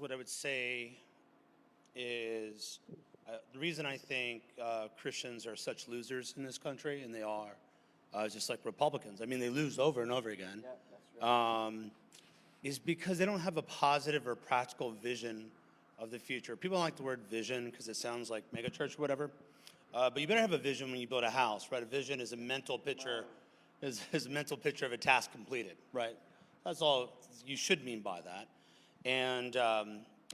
what I would say is the reason I think Christians are such losers in this country, and they are, just like Republicans. I mean, they lose over and over again. Yeah, that's right. Is because they don't have a positive or practical vision of the future. People don't like the word vision because it sounds like megachurch or whatever. But you better have a vision when you build a house, right? A vision is a mental picture, is a mental picture of a task completed, right? That's all you should mean by that. And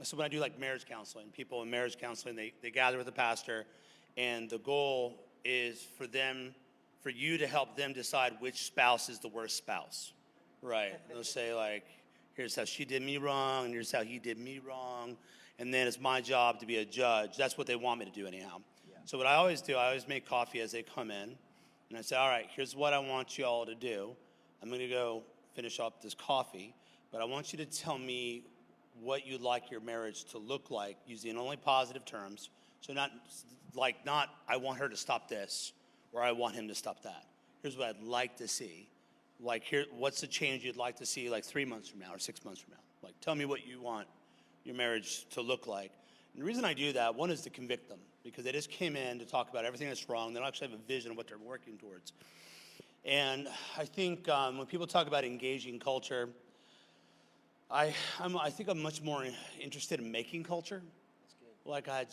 so when I do like marriage counseling, people in marriage counseling, they gather with a pastor, and the goal is for you to help them decide which spouse is the worst spouse, right? They'll say like, here's how she did me wrong, and here's how he did me wrong, and then it's my job to be a judge. That's what they want me to do anyhow. Yeah. So what I always do, I always make coffee as they come in, and I say, all right, here's what I want you all to do. I'm going to go finish up this coffee, but I want you to tell me what you'd like your marriage to look like using only positive terms. So not I want her to stop this, or I want him to stop that. Here's what I'd like to see. Like, here, what's the change you'd like to see like 3 months from now or 6 months from now? Like, tell me what you want your marriage to look like. And the reason I do that, one, is to convict them, because they just came in to talk about everything that's wrong. They don't actually have a vision of what they're working towards. And I think when people talk about engaging culture, I think I'm much more interested in making culture. Like, I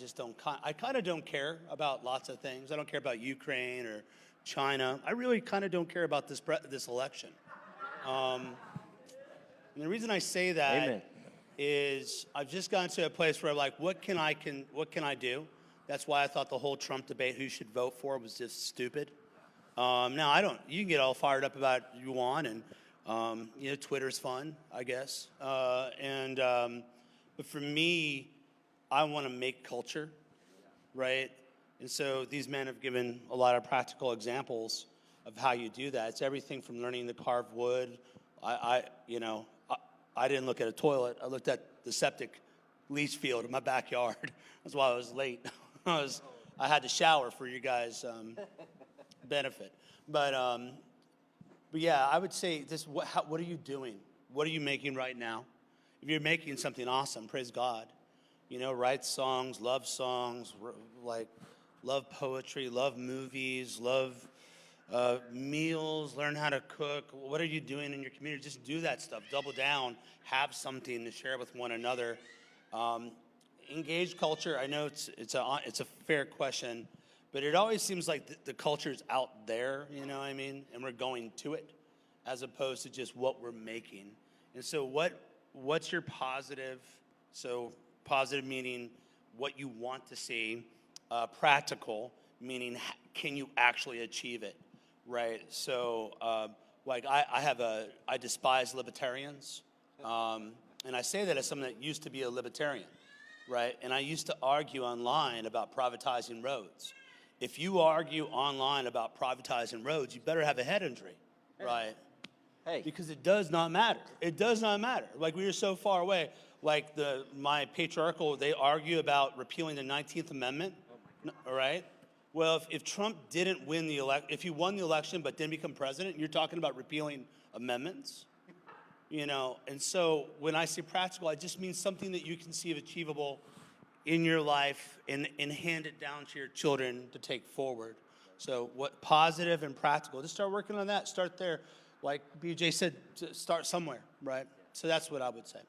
kind of don't care about lots of things. I don't care about Ukraine or China. I really kind of don't care about this election. And the reason I say that Amen. is I've just gotten to a place where I'm like, what can I do? That's why I thought the whole Trump debate, who should vote for, was just stupid. Now you can get all fired up about you want, and Twitter's fun, I guess. But for me, I want to make culture, right? And so these men have given a lot of practical examples of how you do that. It's everything from learning to carve wood. I didn't look at a toilet. I looked at the septic leach field in my backyard. That's why I was late. I had to shower for you guys' benefit. But yeah, I would say this: what are you doing? What are you making right now? If you're making something awesome, praise God. Write songs, love poetry, love movies, love meals, learn how to cook. What are you doing in your community? Just do that stuff. Double down. Have something to share with one another. Engage culture. I know it's a fair question, but it always seems like the culture is out there. You know what I mean? And we're going to it, as opposed to just what we're making. And so what's your positive? So positive meaning what you want to see. Practical meaning can you actually achieve it, right? So I despise libertarians, and I say that as someone that used to be a libertarian, right? And I used to argue online about privatizing roads. If you argue online about privatizing roads, you better have a head injury, right? Hey. Because it does not matter. It does not matter. Like, we are so far away. Like my patriarchal, they argue about repealing the 19th Amendment, all right? Well, if Trump didn't win the election, if he won the election but didn't become president, you're talking about repealing amendments, And so when I say practical, I just mean something that you can see achievable in your life and hand it down to your children to take forward. So what positive and practical, just start working on that. Start there. Like BJ said, start somewhere, right? So that's what I would say.